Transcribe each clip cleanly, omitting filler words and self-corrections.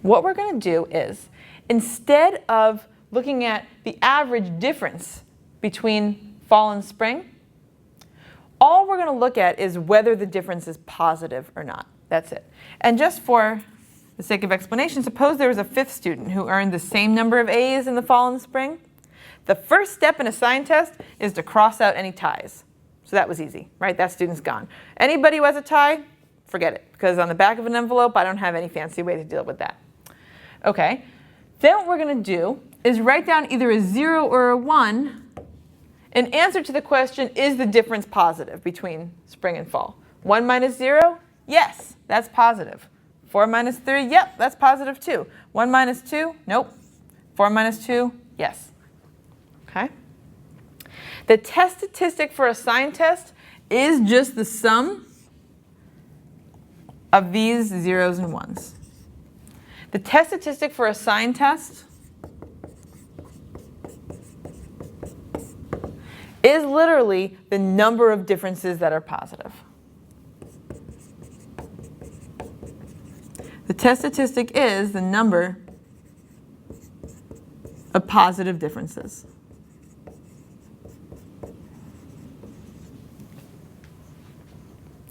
what we're going to do is, instead of looking at the average difference between fall and spring, all we're going to look at is whether the difference is positive or not. That's it. And just for the sake of explanation, suppose there was a 5th student who earned the same number of A's in the fall and spring. The first step in a sign test is to cross out any ties. So that was easy, right? That student's gone. Anybody who has a tie, forget it, because on the back of an envelope, I don't have any fancy way to deal with that. Okay, then what we're going to do is write down either a 0 or a 1 in answer to the question, is the difference positive between spring and fall? 1 minus 0? Yes, that's positive. 4 minus 3? Yep, that's positive too. 1 minus 2? Nope. 4 minus 2? Yes. Okay? The test statistic for a sign test is just the sum of these zeros and ones. The test statistic for a sign test is literally the number of differences that are positive. The test statistic is the number of positive differences.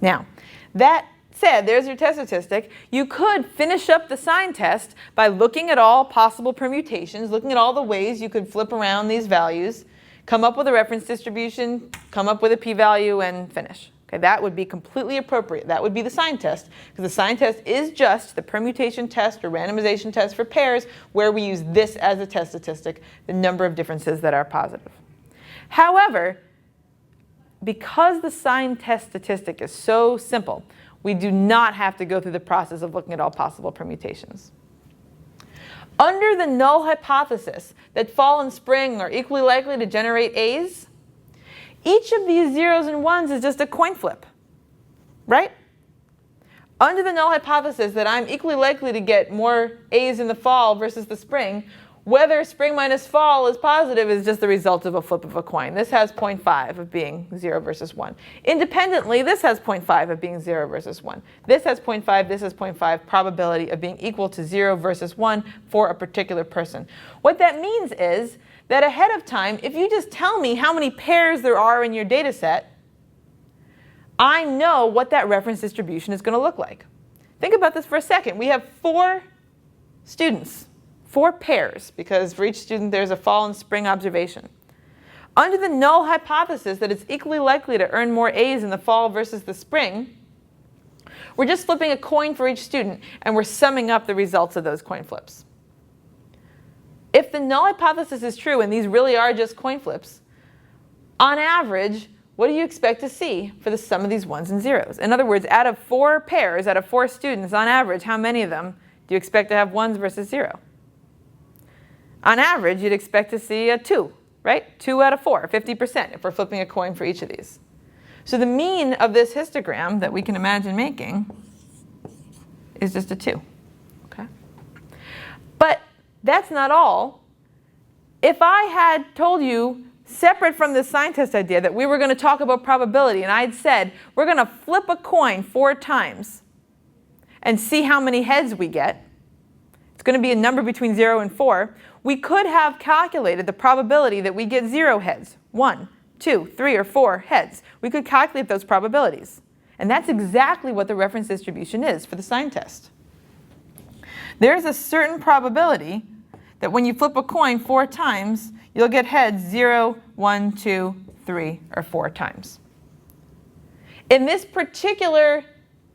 Now, that said, there's your test statistic. You could finish up the sign test by looking at all possible permutations, looking at all the ways you could flip around these values, come up with a reference distribution, come up with a p-value, and finish. Okay, that would be completely appropriate. That would be the sign test, because the sign test is just the permutation test or randomization test for pairs, where we use this as a test statistic, the number of differences that are positive. However, because the sign test statistic is so simple, we do not have to go through the process of looking at all possible permutations. Under the null hypothesis that fall and spring are equally likely to generate A's, each of these zeros and ones is just a coin flip, right? Under the null hypothesis that I'm equally likely to get more A's in the fall versus the spring, whether spring minus fall is positive is just the result of a flip of a coin. This has 0.5 of being 0 versus 1. Independently, this has 0.5 of being 0 versus 1. This has 0.5, this has 0.5 probability of being equal to 0 versus 1 for a particular person. What that means is that ahead of time, if you just tell me how many pairs there are in your data set, I know what that reference distribution is going to look like. Think about this for a second. We have 4 students. 4 pairs, because for each student there's a fall and spring observation. Under the null hypothesis that it's equally likely to earn more A's in the fall versus the spring, we're just flipping a coin for each student, and we're summing up the results of those coin flips. If the null hypothesis is true, and these really are just coin flips, on average, what do you expect to see for the sum of these ones and zeros? In other words, out of 4 pairs, out of 4 students, on average, how many of them do you expect to have 1s versus 0? On average, you'd expect to see a 2, right? 2 out of 4, 50%, if we're flipping a coin for each of these. So the mean of this histogram that we can imagine making is just a 2. Okay? But that's not all. If I had told you, separate from this sign test idea, that we were going to talk about probability, and I'd said, we're going to flip a coin 4 times and see how many heads we get. It's going to be a number between 0 and 4. We could have calculated the probability that we get 0 heads, 1, 2, 3, or 4 heads. We could calculate those probabilities. And that's exactly what the reference distribution is for the sign test. There's a certain probability that when you flip a coin 4 times, you'll get heads 0, 1, 2, 3, or 4 times. In this particular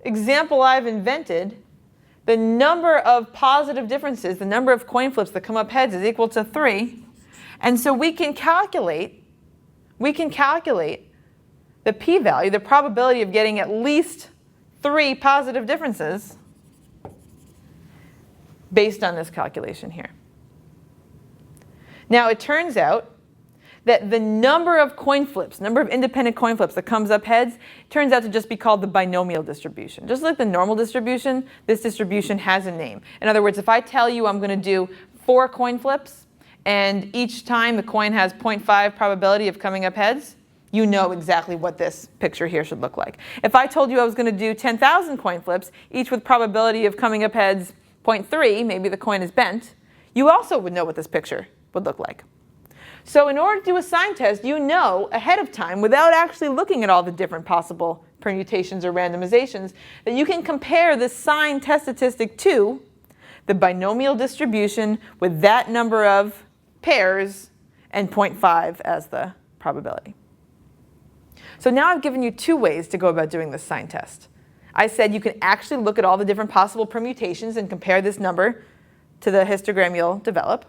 example I've invented, the number of positive differences, the number of coin flips that come up heads, is equal to 3. And so we can calculate the p-value, the probability of getting at least 3 positive differences based on this calculation here. Now, it turns out that the number of coin flips, number of independent coin flips that comes up heads, turns out to just be called the binomial distribution. Just like the normal distribution, this distribution has a name. In other words, if I tell you I'm going to do 4 coin flips, and each time the coin has 0.5 probability of coming up heads, you know exactly what this picture here should look like. If I told you I was going to do 10,000 coin flips, each with probability of coming up heads 0.3, maybe the coin is bent, you also would know what this picture would look like. So in order to do a sign test, you know ahead of time, without actually looking at all the different possible permutations or randomizations, that you can compare this sign test statistic to the binomial distribution with that number of pairs and 0.5 as the probability. So now I've given you two ways to go about doing this sign test. I said you can actually look at all the different possible permutations and compare this number to the histogram you'll develop.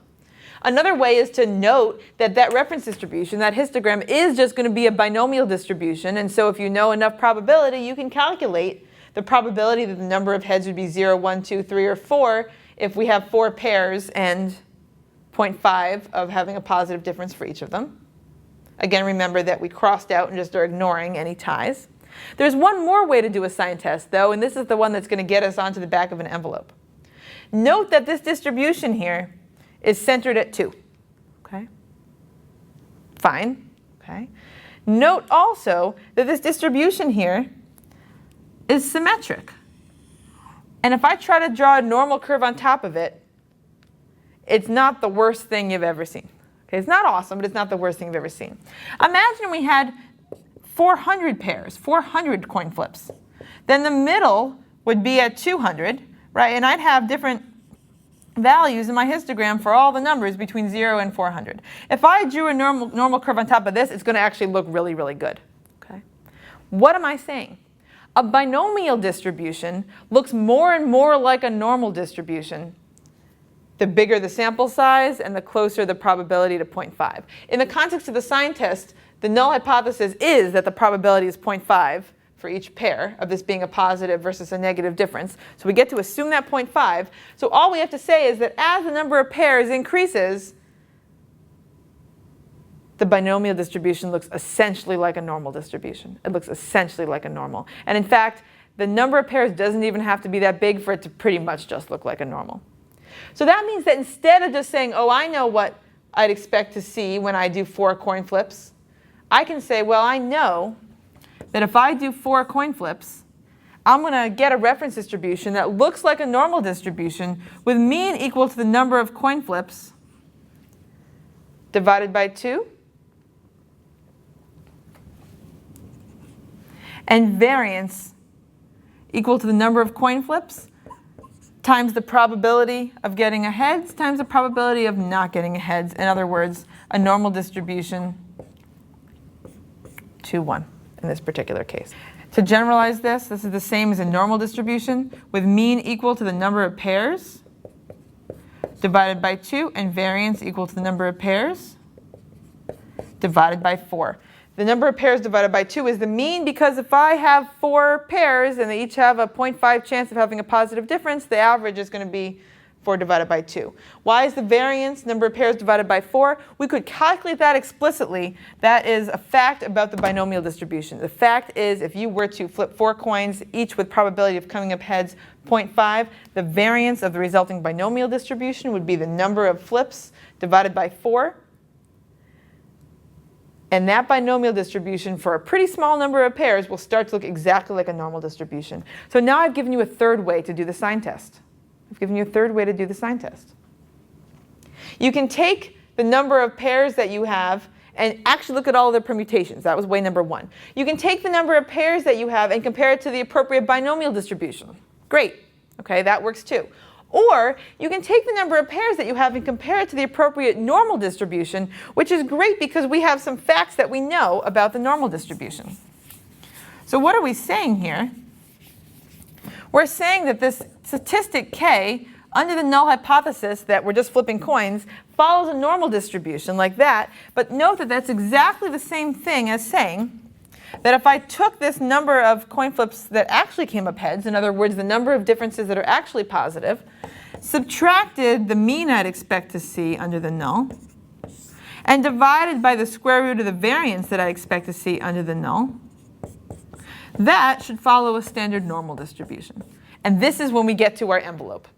Another way is to note that that reference distribution, that histogram, is just going to be a binomial distribution. And so if you know enough probability, you can calculate the probability that the number of heads would be 0, 1, 2, 3, or 4 if we have 4 pairs and 0.5 of having a positive difference for each of them. Again, remember that we crossed out and just are ignoring any ties. There's one more way to do a sign test, though, and this is the one that's going to get us onto the back of an envelope. Note that this distribution here is centered at 2. Okay? Fine. Okay? Note also that this distribution here is symmetric. And if I try to draw a normal curve on top of it, it's not the worst thing you've ever seen. Okay? It's not awesome, but it's not the worst thing you've ever seen. Imagine we had 400 pairs, 400 coin flips. Then the middle would be at 200, right? And I'd have different values in my histogram for all the numbers between 0 and 400. If I drew a normal curve on top of this, it's going to actually look really, really good. Okay? What am I saying? A binomial distribution looks more and more like a normal distribution the bigger the sample size and the closer the probability to 0.5. In the context of the sign test, the null hypothesis is that the probability is 0.5 for each pair of this being a positive versus a negative difference. So we get to assume that 0.5. So all we have to say is that as the number of pairs increases, the binomial distribution looks essentially like a normal distribution. It looks essentially like a normal. And in fact, the number of pairs doesn't even have to be that big for it to pretty much just look like a normal. So that means that instead of just saying, oh, I know what I'd expect to see when I do 4 coin flips, I can say, well, I know that if I do 4 coin flips, I'm going to get a reference distribution that looks like a normal distribution with mean equal to the number of coin flips divided by 2 and variance equal to the number of coin flips times the probability of getting a heads times the probability of not getting a heads. In other words, a normal distribution 2, 1 in this particular case. To generalize this is the same as a normal distribution with mean equal to the number of pairs divided by 2 and variance equal to the number of pairs divided by 4. The number of pairs divided by 2 is the mean because if I have 4 pairs and they each have a 0.5 chance of having a positive difference, the average is going to be 4 divided by 2. Why is the variance number of pairs divided by 4? We could calculate that explicitly. That is a fact about the binomial distribution. The fact is if you were to flip 4 coins, each with probability of coming up heads 0.5, the variance of the resulting binomial distribution would be the number of flips divided by 4. And that binomial distribution for a pretty small number of pairs will start to look exactly like a normal distribution. So now I've given you a third way to do the sign test. I've given you a third way to do the sign test. You can take the number of pairs that you have and actually look at all of the permutations. That was way number 1. You can take the number of pairs that you have and compare it to the appropriate binomial distribution. Great. Okay, that works too. Or you can take the number of pairs that you have and compare it to the appropriate normal distribution, which is great because we have some facts that we know about the normal distribution. So what are we saying here? We're saying that this statistic k, under the null hypothesis that we're just flipping coins, follows a normal distribution like that. But note that that's exactly the same thing as saying that if I took this number of coin flips that actually came up heads, in other words, the number of differences that are actually positive, subtracted the mean I'd expect to see under the null, and divided by the square root of the variance that I expect to see under the null, that should follow a standard normal distribution. And this is when we get to our envelope.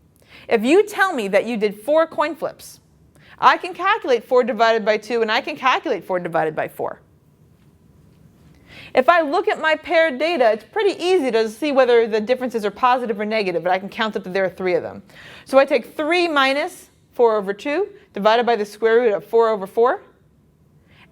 If you tell me that you did 4 coin flips, I can calculate 4 divided by 2, and I can calculate 4 divided by 4. If I look at my paired data, it's pretty easy to see whether the differences are positive or negative, but I can count up that there are 3 of them. So I take 3 minus 4 over 2 divided by the square root of 4 over 4.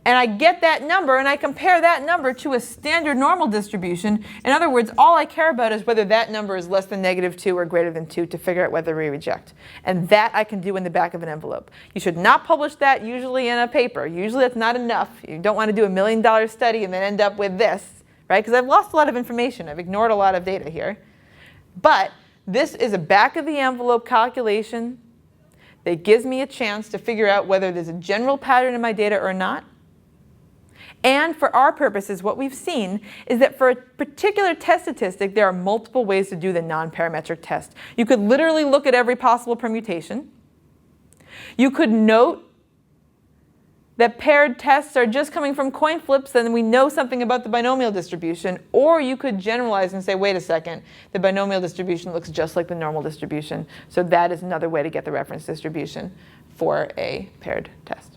And I get that number, and I compare that number to a standard normal distribution. In other words, all I care about is whether that number is less than -2 or greater than 2 to figure out whether we reject. And that I can do in the back of an envelope. You should not publish that usually in a paper. Usually that's not enough. You don't want to do a $1 million study and then end up with this, right? Because I've lost a lot of information. I've ignored a lot of data here. But this is a back of the envelope calculation that gives me a chance to figure out whether there's a general pattern in my data or not. And for our purposes, what we've seen is that for a particular test statistic, there are multiple ways to do the non-parametric test. You could literally look at every possible permutation. You could note that paired tests are just coming from coin flips, then we know something about the binomial distribution. Or you could generalize and say, wait a second, the binomial distribution looks just like the normal distribution. So that is another way to get the reference distribution for a paired test.